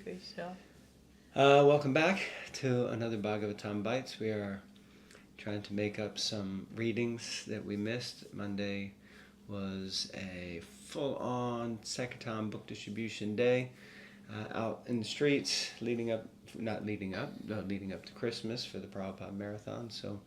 Krishna. Welcome back to another Bhagavatam Bites. We are trying to make up some readings that we missed. Monday was a full-on Sankirtan book distribution day out in the streets, leading up to Christmas for the Prabhupada Marathon. So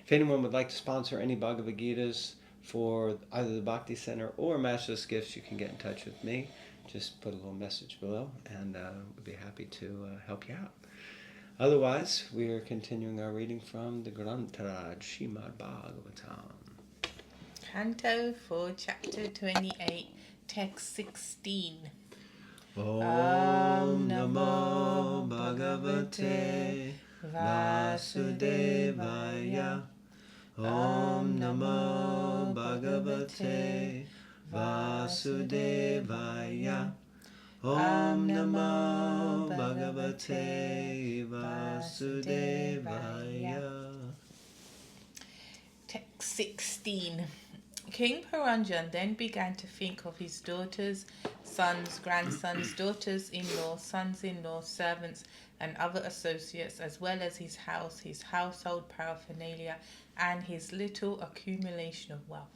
if anyone would like to sponsor any Bhagavad Gitas for either the Bhakti Center or Masterless Gifts, you can get in touch with me. Just put a little message below, and we'll be happy to help you out. Otherwise, we are continuing our reading from the Grantaraj Srimad Bhagavatam. Canto 4, Chapter 28, Text 16. Om Namo Bhagavate Vasudevaya. Om Namo Bhagavate Vasudevaya. Om Namo Bhagavate Vasudevaya. Text 16. King Puranjan then began to think of his daughters, sons, grandsons, daughters-in-law, sons-in-law, servants, and other associates, as well as his house, his household paraphernalia, and his little accumulation of wealth.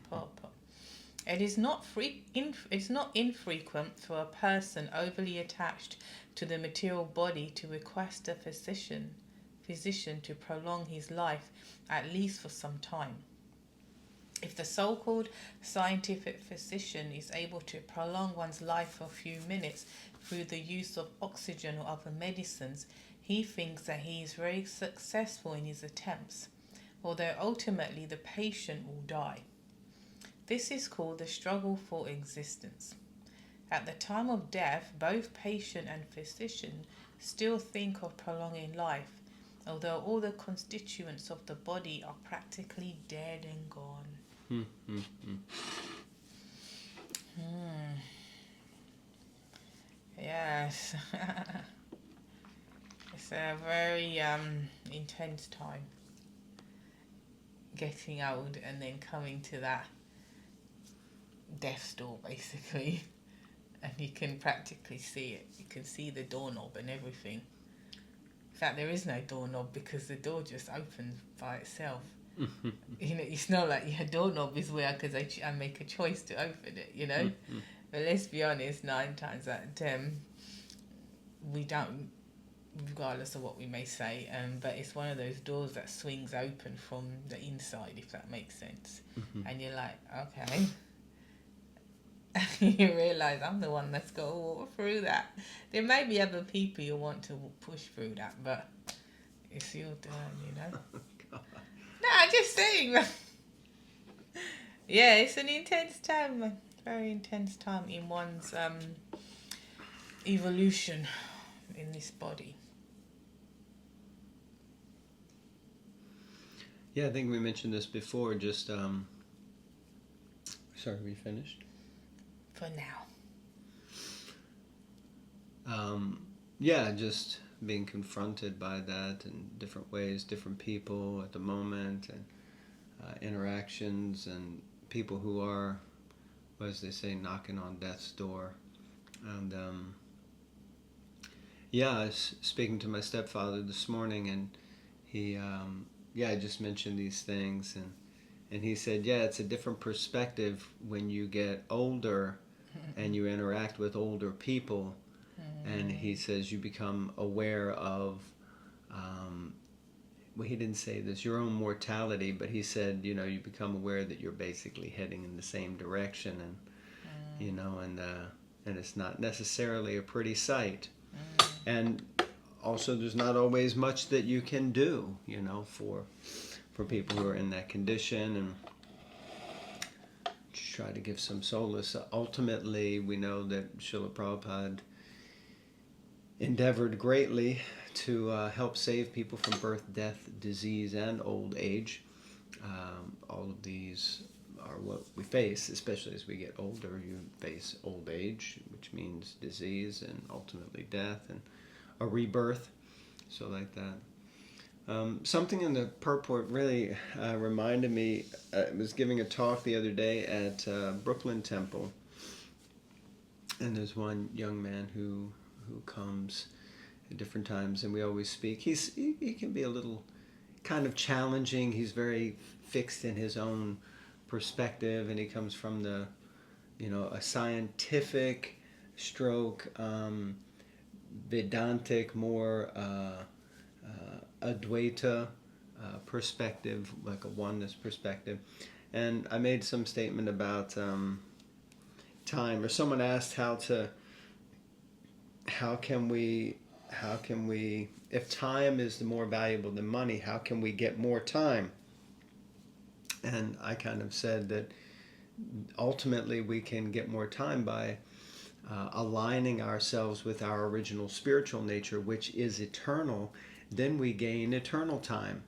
Purport. It is not infrequent for a person overly attached to the material body to request a physician to prolong his life, at least for some time. If the so-called scientific physician is able to prolong one's life for a few minutes through the use of oxygen or other medicines, he thinks that he is very successful in his attempts, although ultimately the patient will die. This is called the struggle for existence. At the time of death, both patient and physician still think of prolonging life, although all the constituents of the body are practically dead and gone. Yes. It's a very intense time. Getting old and then coming to that death's door, basically. And you can practically see it. You can see the doorknob and everything. In fact, there is no doorknob because the door just opens by itself. You know, it's not like your doorknob is where because I make a choice to open it, you know. But let's be honest, 9 times out of 10, we don't, regardless of what we may say. But it's one of those doors that swings open from the inside, if that makes sense. And you're like, okay. You realise I'm the one that's got to walk through that. There may be other people who want to push through that, but it's your turn, you know. No, I'm just saying. Yeah, it's an intense time, very intense time in one's evolution in this body. Yeah, I think we mentioned this before. Just sorry, we finished? For now. Yeah, just being confronted by that in different ways, different people at the moment, and interactions, and people who are, as they say, knocking on death's door. And I was speaking to my stepfather this morning, and he, I just mentioned these things, and he said, it's a different perspective when you get older and you interact with older people. And he says you become aware of, he didn't say this, your own mortality, but he said, you become aware that you're basically heading in the same direction, and, and it's not necessarily a pretty sight. And also there's not always much that you can do, for people who are in that condition, and try to give some solace. Ultimately, we know that Srila Prabhupada endeavored greatly to help save people from birth, death, disease, and old age. All of these are what we face, especially as we get older. You face old age, which means disease and ultimately death and a rebirth, so like that. Something in the purport really reminded me. I was giving a talk the other day at Brooklyn Temple, and there's one young man who who comes at different times, and we always speak. He can be a little kind of challenging. He's very fixed in his own perspective, and he comes from the, a scientific stroke, Vedantic, more Advaita perspective, like a oneness perspective. And I made some statement about time, or someone asked how can we, if time is more valuable than money, how can we get more time? And I kind of said that ultimately we can get more time by aligning ourselves with our original spiritual nature, which is eternal. Then we gain eternal time.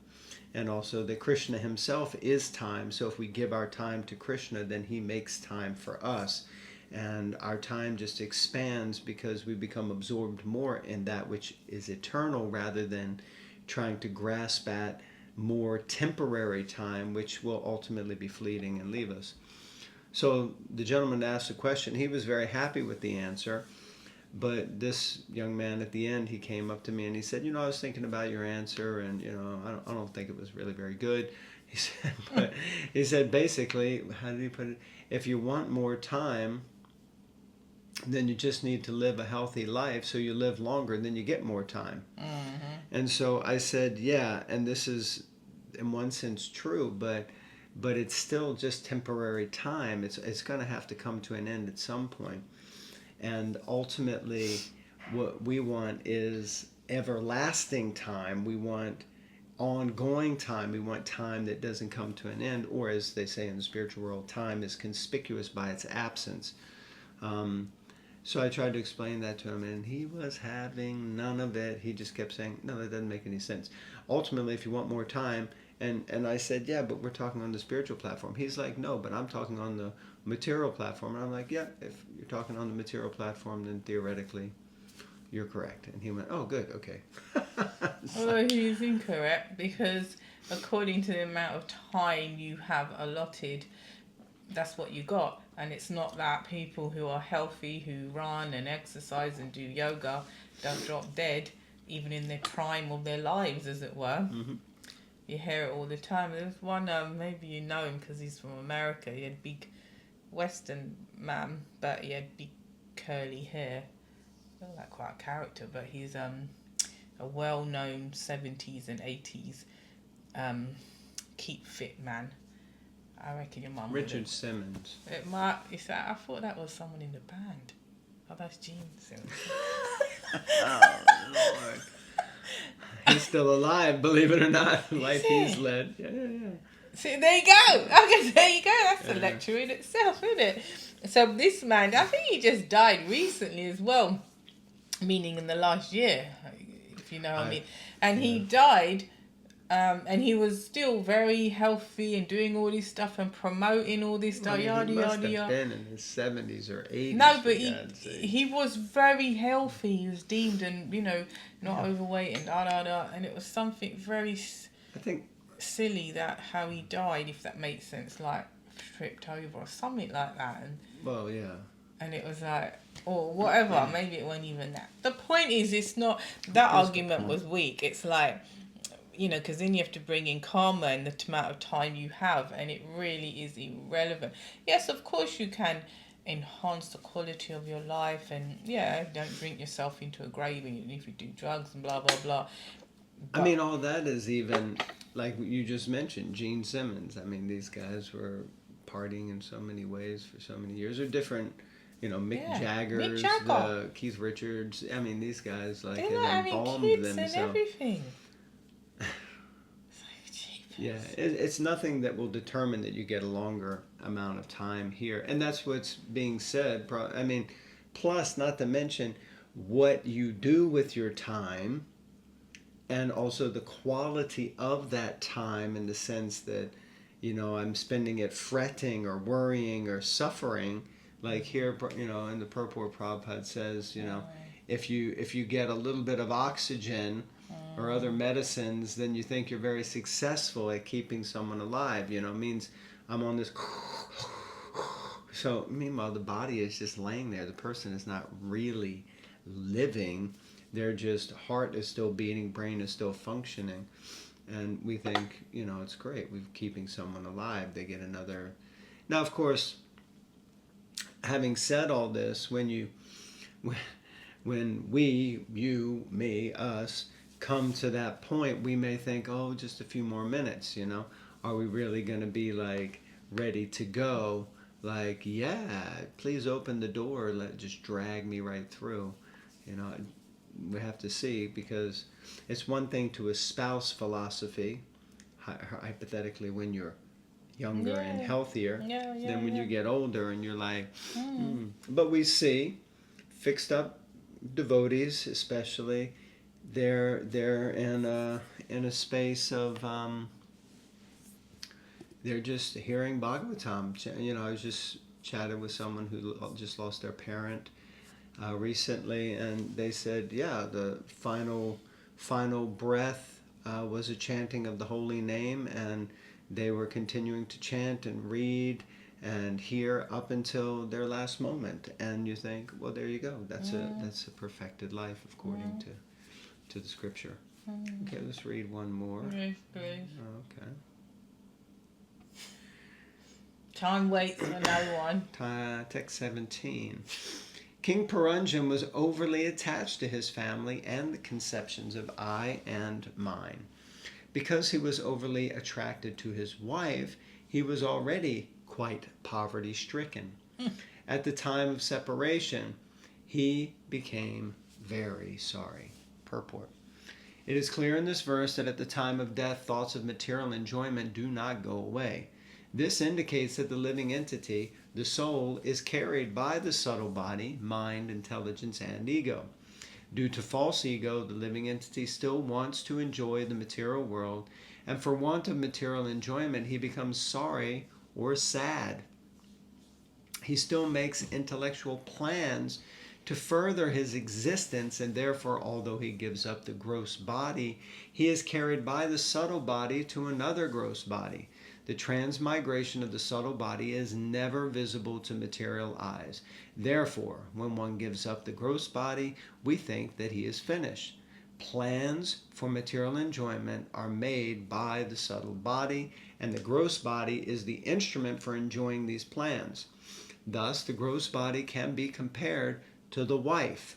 And also that Krishna himself is time. So if we give our time to Krishna, then he makes time for us. And our time just expands because we become absorbed more in that which is eternal, rather than trying to grasp at more temporary time, which will ultimately be fleeting and leave us. So the gentleman asked a question. He was very happy with the answer. But this young man at the end, he came up to me and he said, I was thinking about your answer, and I don't think it was really very good. He said basically, how did he put it? If you want more time, then you just need to live a healthy life, so you live longer, and then you get more time. Mm-hmm. And so I said, yeah, and this is in one sense true, but it's still just temporary time. It's going to have to come to an end at some point. And ultimately, what we want is everlasting time. We want ongoing time. We want time that doesn't come to an end, or as they say in the spiritual world, time is conspicuous by its absence. So I tried to explain that to him, and he was having none of it. He just kept saying, no, that doesn't make any sense. Ultimately, if you want more time, and I said, yeah, but we're talking on the spiritual platform. He's like, no, but I'm talking on the material platform. And I'm like, yeah, if you're talking on the material platform, then theoretically you're correct. And he went, oh, good, okay. Well, he's incorrect, because according to the amount of time you have allotted, that's what you got. And it's not that people who are healthy, who run and exercise and do yoga, don't drop dead, even in the prime of their lives, as it were. Mm-hmm. You hear it all the time. There's one, maybe you know him because he's from America. He had big Western man, but he had big curly hair. Looked like quite a character, but he's a well-known 70s and 80s keep fit man. I reckon your mum. Richard Simmons. It might. I thought that was someone in the band. Oh, that's Gene Simmons. Oh Lord. He's still alive, believe it or not. Life he's led. Yeah. See, there you go. Okay, there you go. That's a lecture in itself, isn't it? So this man, I think he just died recently as well, meaning in the last year, if you know what I mean. And he died, and he was still very healthy and doing all this stuff and promoting all this stuff. He must have been in his 70s or 80s. No, but he was very healthy. He was deemed and not overweight and and it was something very silly that how he died, if that makes sense, like tripped over or something like that. And well, yeah. And it was like, or whatever. Maybe it wasn't even that. The point is, it's not that argument was weak. It's like, because then you have to bring in karma and the amount of time you have, and it really is irrelevant. Yes, of course you can enhance the quality of your life, and don't drink yourself into a grave, even if you do drugs and blah blah blah. But, I mean, all that is even like you just mentioned, Gene Simmons. I mean, these guys were partying in so many ways for so many years. They're different. Mick Jagger's, Keith Richards. I mean, these guys have embalmed themselves. And everything. Yeah, it's nothing that will determine that you get a longer amount of time here. And that's what's being said. I mean, plus, not to mention what you do with your time, and also the quality of that time, in the sense that, I'm spending it fretting or worrying or suffering. Like here, in the purport, Prabhupada says, if you get a little bit of oxygen or other medicines, then you think you're very successful at keeping someone alive. It means I'm on this. So meanwhile, the body is just laying there. The person is not really living. They're just, heart is still beating, brain is still functioning. And we think, it's great. We're keeping someone alive. They get another. Now, of course, having said all this, when we, you, me, us, come to that point, we may think, oh, just a few more minutes, Are we really going to be like ready to go? Like, yeah, please open the door. Just drag me right through. We have to see, because it's one thing to espouse philosophy, hypothetically, when you're younger and healthier, than when you get older and you're like, But we see fixed up devotees, especially, they're in a space of they're just hearing Bhagavatam. I was just chatting with someone who just lost their parent recently, and they said, the final breath was a chanting of the holy name, and they were continuing to chant and read and hear up until their last moment. And you think, well, there you go. That's a perfected life according to the scripture. Okay, let's read one more. Yes, please. Okay. Time waits for no one. Text 17. King Puranjan was overly attached to his family and the conceptions of I and mine. Because he was overly attracted to his wife, he was already quite poverty-stricken. At the time of separation, he became very sorry. Purport. It is clear in this verse that at the time of death, thoughts of material enjoyment do not go away. This indicates that the living entity, the soul, is carried by the subtle body, mind, intelligence, and ego. Due to false ego, the living entity still wants to enjoy the material world, and for want of material enjoyment, he becomes sorry or sad. He still makes intellectual plans to further his existence, and therefore, although he gives up the gross body, he is carried by the subtle body to another gross body. The transmigration of the subtle body is never visible to material eyes. Therefore, when one gives up the gross body, we think that he is finished. Plans for material enjoyment are made by the subtle body, and the gross body is the instrument for enjoying these plans. Thus, the gross body can be compared to the wife,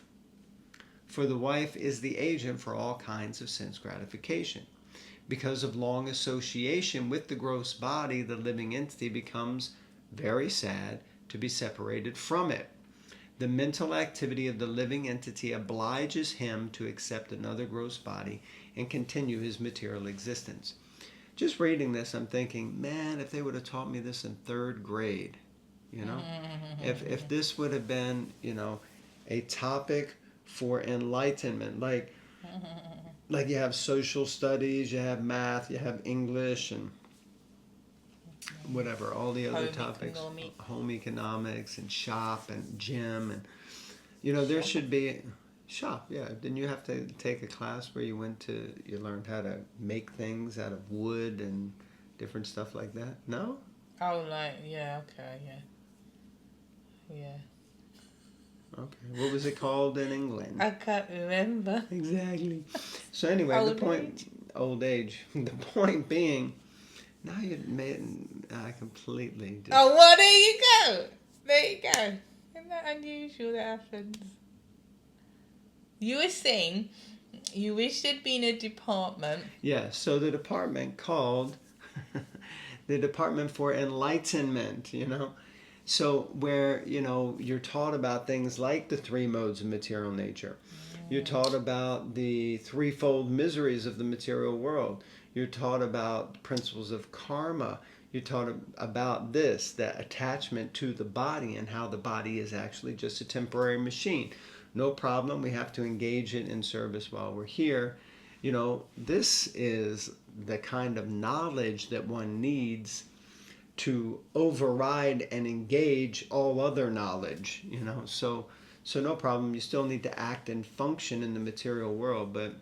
for the wife is the agent for all kinds of sense gratification. Because of long association with the gross body, the living entity becomes very sad to be separated from it. The mental activity of the living entity obliges him to accept another gross body and continue his material existence. Just reading this, I'm thinking, man, if they would have taught me this in 3rd grade, if this would have been, a topic for enlightenment, like you have social studies, you have math, you have English, and whatever, all the other topics, home economics, and shop, and gym, and there should be shop. Yeah, didn't you have to take a class where you learned how to make things out of wood and different stuff like that? No? Oh, okay, yeah. Okay, what was it called in England? I can't remember. Exactly. So anyway, old age. The point being, now you made I completely. Oh, well, there you go. There you go. Isn't that unusual that happens? You were saying you wish there'd been a department. Yeah, so the department called the Department for Enlightenment, So where, you're taught about things like the 3 modes of material nature. You're taught about the threefold miseries of the material world. You're taught about principles of karma. You're taught about that attachment to the body and how the body is actually just a temporary machine. No problem, we have to engage it in service while we're here. This is the kind of knowledge that one needs to override and engage all other knowledge, So no problem, you still need to act and function in the material world, but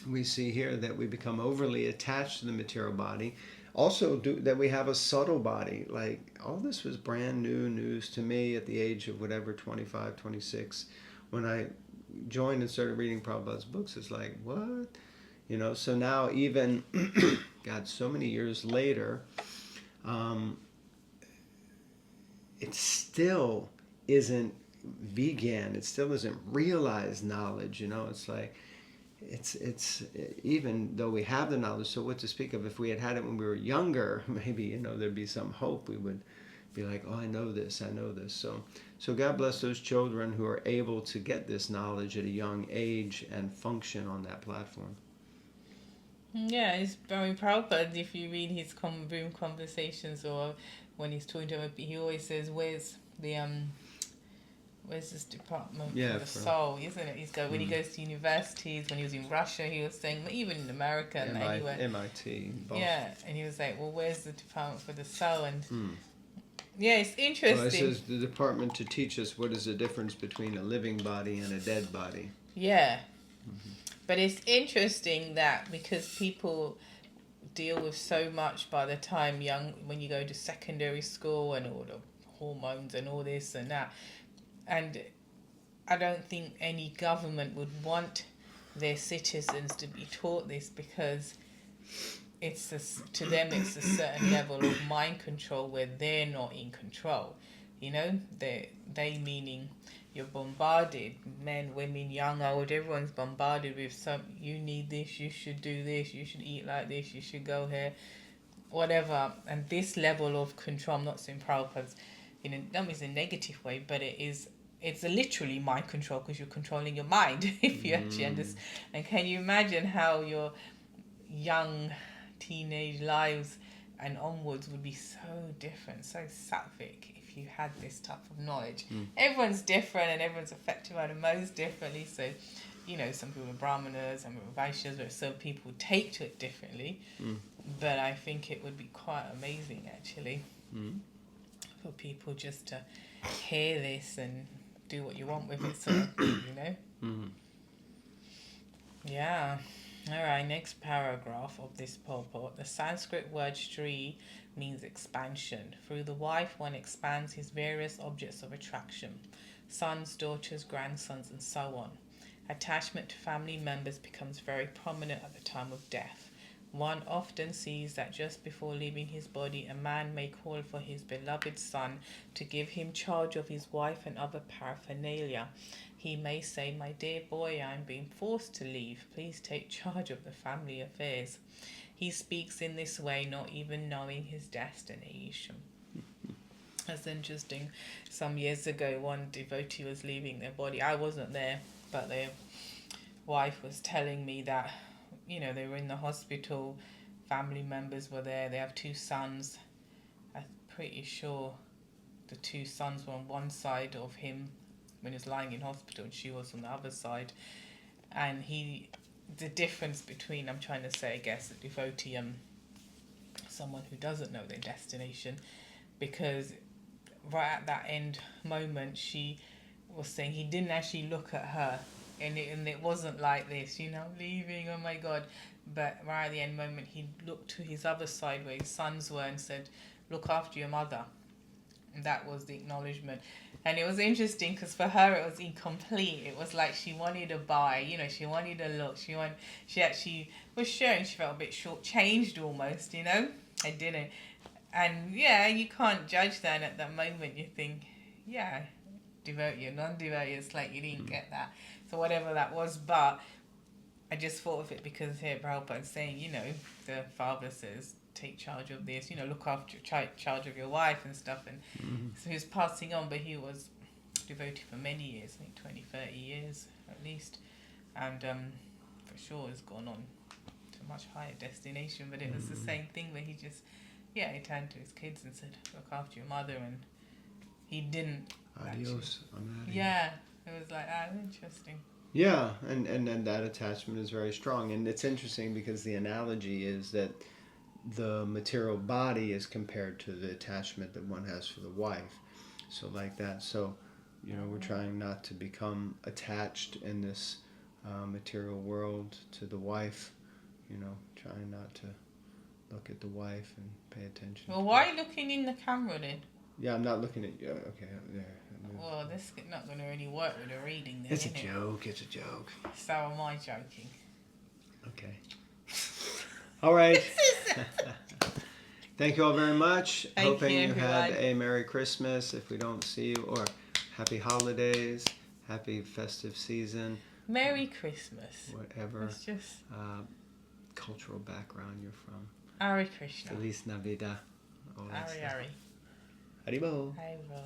we see here that we become overly attached to the material body. Also, that we have a subtle body. Like, all this was brand new news to me at the age of 25, 26, when I joined and started reading Prabhupada's books, it's like, what? You know, so now even, God, so many years later, it still isn't vegan. It still isn't realized knowledge, you know. It's like, it's even though we have the knowledge, so what to speak of if we had it when we were younger, maybe, you know, there'd be some hope. We would be like, oh, I know this. So God bless those children who are able to get this knowledge at a young age and function on that platform. Yeah, it's very proud, but if you read his room conversations or when he's talking to him, he always says, where's this department for the soul, isn't it? He's when he goes to universities, when he was in Russia, he was saying, even in America and anywhere. MIT. Boston. Yeah, and he was like, well, where's the department for the soul? And yeah, it's interesting. Well, it says the department to teach us what is the difference between a living body and a dead body. Yeah. Mm-hmm. But it's interesting that because people deal with so much by the time when you go to secondary school and all the hormones and all this and that, and I don't think any government would want their citizens to be taught this, because to them it's a certain level of mind control where they're not in control. You know, they meaning you're bombarded, men, women, young, old, everyone's bombarded with you need this, you should do this, you should eat like this, you should go here, whatever. And this level of control, I'm not saying Prabhupada's, you know, that means a negative way, but it's a literally mind control, because you're controlling your mind, if you actually understand. And can you imagine how your young teenage lives and onwards would be so different, so sattvic, if you had this type of knowledge. Everyone's different and everyone's affected by the most differently. So, you know, some people are brahmanas, some people are vaishyas, but some people take to it differently. But I think it would be quite amazing, actually, for people just to hear this and do what you want with it, sort of thing, you know? Yeah. All right, next paragraph of this purport. The Sanskrit word Shri means expansion. Through the wife, one expands his various objects of attraction, sons, daughters, grandsons, and so on. Attachment to family members becomes very prominent at the time of death. One often sees that just before leaving his body, a man may call for his beloved son to give him charge of his wife and other paraphernalia. He may say, my dear boy, I am being forced to leave. Please take charge of the family affairs. He speaks in this way, not even knowing his destination. That's interesting. Some years ago, one devotee was leaving their body. I wasn't there, but their wife was telling me that, you know, they were in the hospital, family members were there, they have 2 sons. I'm pretty sure the 2 sons were on one side of him when he was lying in hospital, and she was on the other side. And the difference between, I'm trying to say, I guess, a devotee and someone who doesn't know their destination, because right at that end moment, she was saying he didn't actually look at her, and it wasn't like this, you know, leaving, oh my God. But right at the end moment, he looked to his other side where his sons were and said, look after your mother. And that was the acknowledgement. And it was interesting because for her it was incomplete. It was like she wanted to buy, you know, she wanted to look, she actually was sharing, she felt a bit shortchanged almost, you know. I didn't. And yeah, you can't judge that. At that moment you think, yeah, devotee or non-devotee, it's like you didn't get that. So whatever that was, but I just thought of it because here Prabhupada's saying, you know, the father says, take charge of this, you know, look after, charge of your wife and stuff. And so he was passing on, but he was devotee for many years, I think 20, 30 years at least. And for sure has gone on to a much higher destination. But it was the same thing where he just, he turned to his kids and said, look after your mother. And he didn't. Adios. Yeah, it was like, interesting. Yeah, and that attachment is very strong. And it's interesting because the analogy is that the material body is compared to the attachment that one has for the wife. So like that. So, you know, we're trying not to become attached in this material world to the wife, you know, trying not to look at the wife and pay attention. Well, why are you looking in the camera then? Yeah, I'm not looking at you. Okay, there. Well, this is not going to really work with the reading then, It's a is it? joke. It's a joke. So am I joking? Okay. All right. Thank you all very much. Hoping you had a Merry Christmas if we don't see you, or Happy Holidays, Happy Festive Season. Merry Christmas. Whatever It's just cultural background you're from. Hare Krishna. Feliz Navidad. Hare Hare. Haribo. Haribo.